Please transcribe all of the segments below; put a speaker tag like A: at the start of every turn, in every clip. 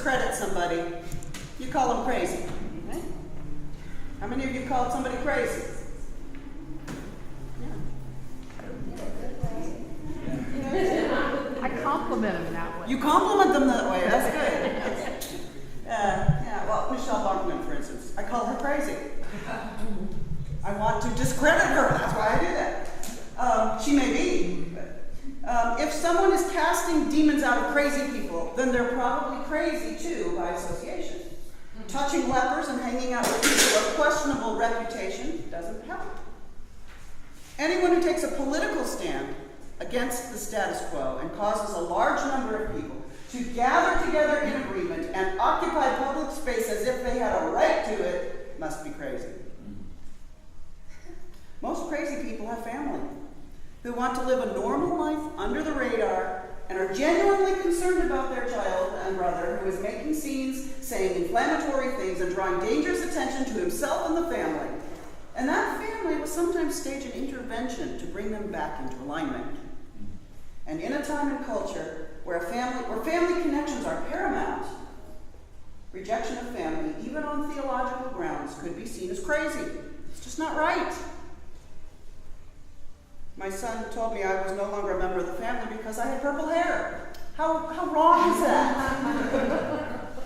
A: discredit somebody, you call them crazy. Right? How many of you called somebody crazy?
B: I compliment them that way.
A: You compliment them that way. That's good. Well, Michelle Bachman, for instance, I call her crazy. I want to discredit her. That's why I do that. She may be. But, if someone is casting demons out of crazy people, then they're probably crazy too by association. Touching lepers and hanging out with people of questionable reputation doesn't help. Anyone who takes a political stand against the status quo and causes a large number of people to gather together in agreement and occupy public space as if they had a right to it must be crazy. Most crazy people have family who want to live a normal life under the radar and are genuinely concerned about their child and brother who is making scenes, saying inflammatory things, and drawing dangerous attention to himself and the family. And that family will sometimes stage an intervention to bring them back into alignment. And in a time and culture where family connections are paramount, rejection of family, even on theological grounds, could be seen as crazy. It's just not right. My son told me I was no longer a member of the family because I had purple hair. How wrong is that?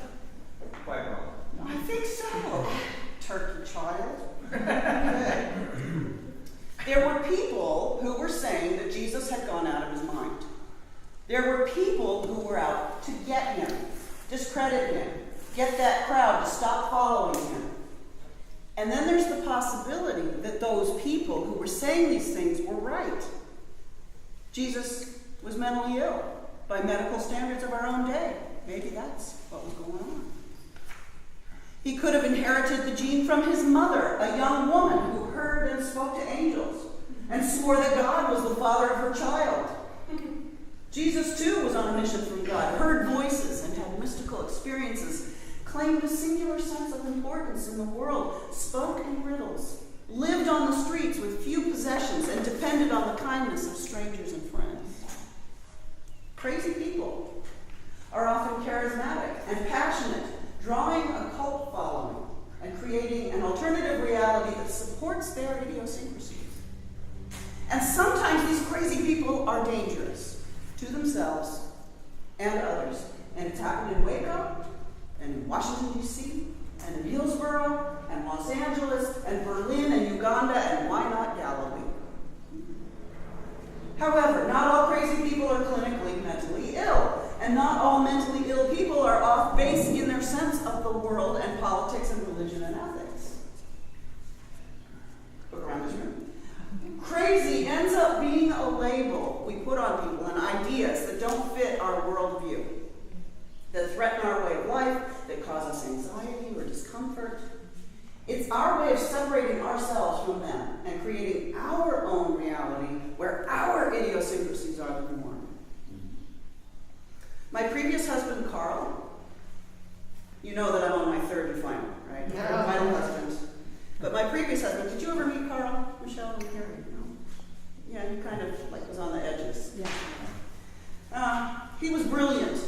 C: Quite wrong.
A: I think so. Turkey child. There were people who were saying that Jesus had gone out of his mind. There were people who were out to get him, discredit him, get that crowd to stop following him. And then there's the possibility that those people who were saying these things were right. Jesus was mentally ill by medical standards of our own day. Maybe that's what was going on. He could have inherited the gene from his mother, a young woman who heard and spoke to angels and swore that God was the father of her child. Jesus, too, was on a mission from God, heard voices and had mystical experiences, claimed a singular sense of importance in the world, spoke in riddles, lived on the streets with few possessions, and depended on the kindness of strangers and friends. Crazy people are often charismatic and passionate, drawing a cult following and creating an alternative reality that supports their idiosyncrasies. And sometimes these crazy people are dangerous to themselves and others. And it's happened in Waco, and in Washington, D.C., and in Hillsborough, and Los Angeles, and Berlin, and Uganda, and why not Galilee? However, not all crazy people are clinically mentally ill, and not all mentally ill people are off base in their sense of the world and politics and religion and ethics. Look around this room. Crazy ends up being a label we put on people and ideas that don't fit our worldview, that threaten our way of life, that cause us anxiety or discomfort. It's our way of separating ourselves from them and creating our own reality where our idiosyncrasies are the norm. My previous husband, Carl, you know that I'm on my third and final, right?
B: Yeah.
A: Final husband. But my previous husband, did you ever meet Carl, Michelle, and Carrie? No? Yeah, he kind of was on the edges.
B: Yeah.
A: He was brilliant.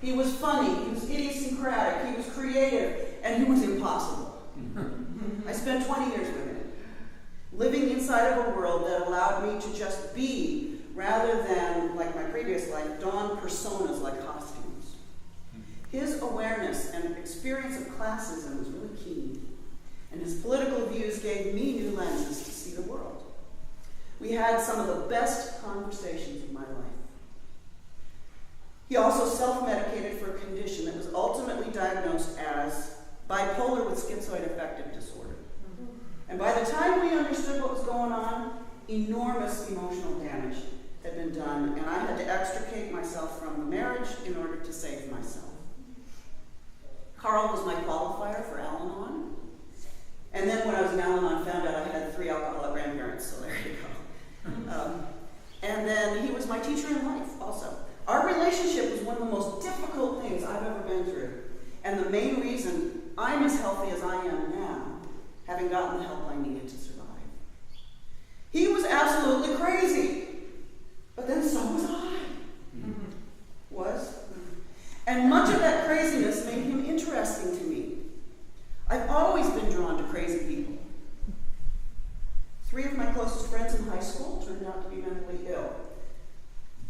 A: He was funny. He was idiosyncratic. He was creative. And he was impossible. I spent 20 years with him, living inside of a world that allowed me to just be, rather than, like my previous life, don personas like costumes. His awareness and experience of classism was really keen, and his political views gave me new lenses to see the world. We had some of the best conversations of my life. He also self-medicated for a condition that was ultimately diagnosed as bipolar with schizoid affective disorder. And by the time we understood what was going on, enormous emotional damage had been done, and I had to extricate myself from the marriage in order to save myself. Carl was my qualifier for Al-Anon. And then when I was in Al-Anon, found out I had 3 alcoholic grandparents, so there you go. And then he was my teacher in life also. Our relationship was one of the most difficult things I've ever been through. And the main reason I'm as healthy as I am now, having gotten the help I needed to survive. He was absolutely crazy, but then so was I. Was. And much of that craziness made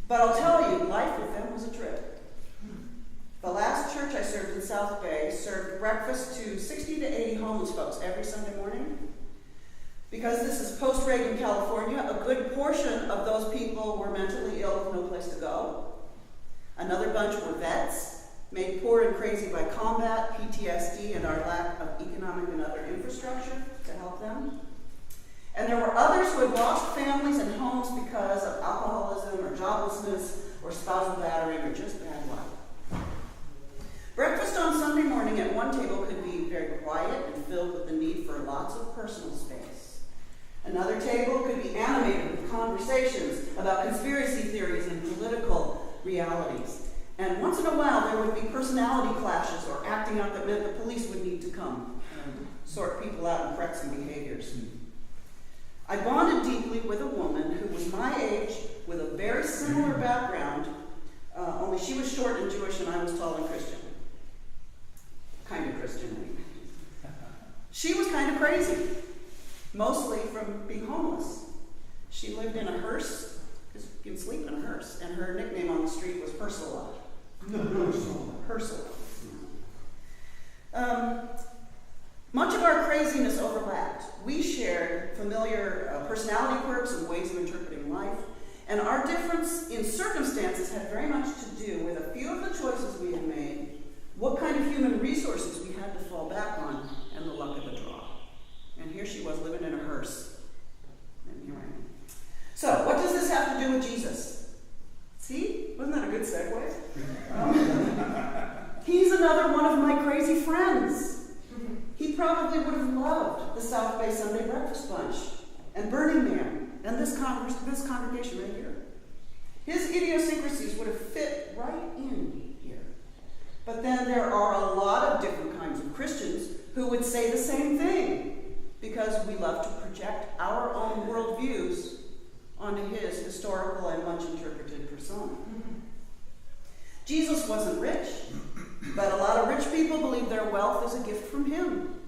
A: But I'll tell you, life with them was a trip. The last church I served in South Bay served breakfast to 60 to 80 homeless folks every Sunday morning. Because this is post-Reagan California, a good portion of those people were mentally ill with no place to go. Another bunch were vets, made poor and crazy by combat, PTSD, and our lack of economic and other infrastructure to help them. And there were others who had lost families and homes because of alcoholism or joblessness or spousal battery or just bad luck. Breakfast on Sunday morning at one table could be very quiet and filled with the need for lots of personal space. Another table could be animated with conversations about conspiracy theories and political realities. And once in a while there would be personality clashes or acting out that meant the police would need to come and sort people out and correct some behaviors. I bonded deeply with a woman who was my age with a very similar background, only she was short and Jewish and I was tall and Christian. Kind of Christian, anyway. She was kind of crazy, mostly from being homeless. She lived in a hearse, because you can sleep in a hearse, and her nickname on the street was Ursula. Ursula. Much of our craziness overlapped. We shared familiar personality quirks and ways of interpreting life, and our difference in circumstances had very much to do with a few of the choices we had made, what kind of human resources we had to fall back on, and the luck of the draw. And here she was living in a hearse. And here I am. So, what does this have to do with Jesus? See? Wasn't that a good segue? He's another one of my crazy friends. He probably would have loved the South Bay Sunday Breakfast Bunch and Burning Man and this congregation right here. His idiosyncrasies would have fit right in here. But then there are a lot of different kinds of Christians who would say the same thing because we love to project our own worldviews onto his historical and much interpreted persona. Jesus wasn't rich, but a lot of rich people believe their wealth is a gift from him.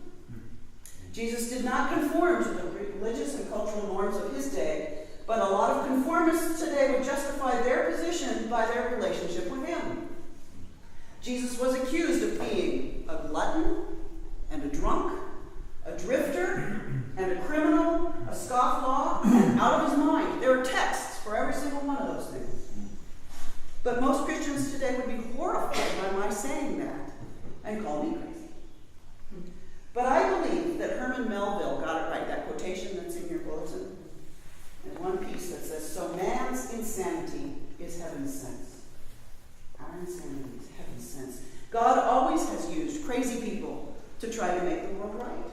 A: Jesus did not conform to the religious and cultural norms of his day, but a lot of conformists today would justify their position by their relationship with him. Jesus was accused of being a glutton and a drunk, a drifter and a criminal, a scofflaw, and out of his mind. There are texts for every single one of those things. But most Christians today would be horrified by my saying that and call me crazy. But I believe that Herman Melville got it right, that quotation that's in your bulletin. And one piece that says, so man's insanity is heaven's sense. Our insanity is heaven's sense. God always has used crazy people to try to make the world right.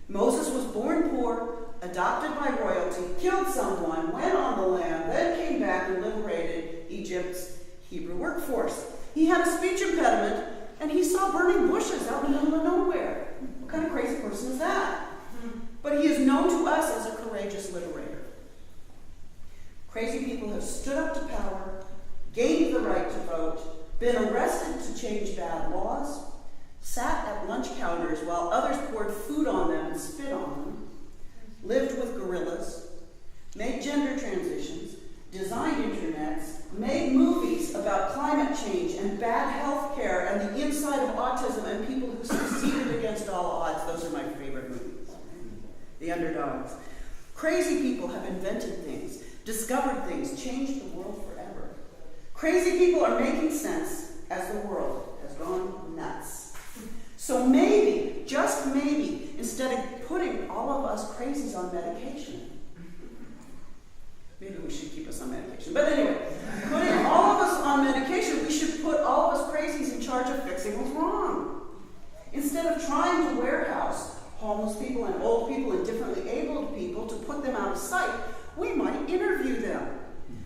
A: Moses was born poor, adopted by royalty, killed someone, went on the land, then came back and liberated Egypt's Hebrew workforce. He had a speech impediment, and he saw burning bushes out in the middle of nowhere. What kind of crazy person is that? But he is known to us as a courageous liberator. Crazy people have stood up to power, gained the right to vote, been arrested to change bad laws, sat at lunch counters while others poured food on them and spit on them, lived with gorillas, made gender transitions, designed internets, made movies about climate change and bad health care and the inside of autism and people who succeeded against all odds. Those are my favorite movies. The underdogs. Crazy people have invented things, discovered things, changed the world forever. Crazy people are making sense as the world has gone nuts. So maybe, just maybe, instead of putting all of us crazies on medication, maybe we should keep us on medication. But anyway, putting all of us on medication, we should put all of us crazies in charge of fixing what's wrong. Instead of trying to warehouse homeless people and old people and differently abled people to put them out of sight, we might interview them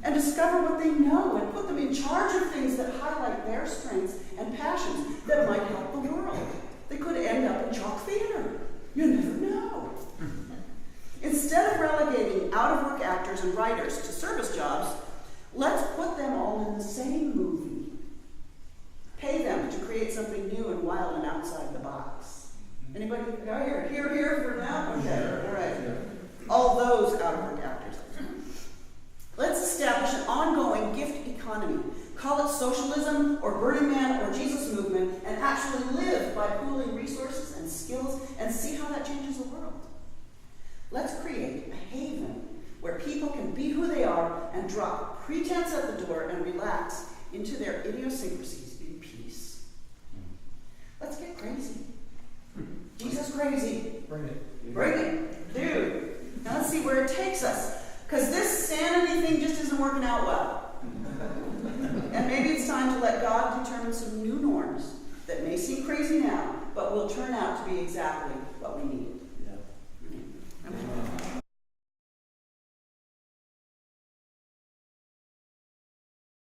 A: and discover what they know and put them in charge of things that highlight their strengths and passions that might help the world. They could end up in chalk theater. You never know. Instead of relegating out-of-work actors and writers to service jobs, let's put them all in the same movie. Pay them to create something new and wild and outside the box. Anybody here for now? Okay, all right. All those out-of-work actors. Let's establish an ongoing gift socialism or Burning Man or Jesus movement and actually live by pooling resources and skills and see how that changes the world. Let's create a haven where people can be who they are and drop pretense at the door and relax into their idiosyncrasies in peace. Let's get crazy. Jesus crazy.
C: Bring it.
A: Bring it. Dude. Now let's see where it takes us. Because this sanity thing just isn't working out well. And maybe it's time to let God determine some new norms that may seem crazy now, but will turn out to be exactly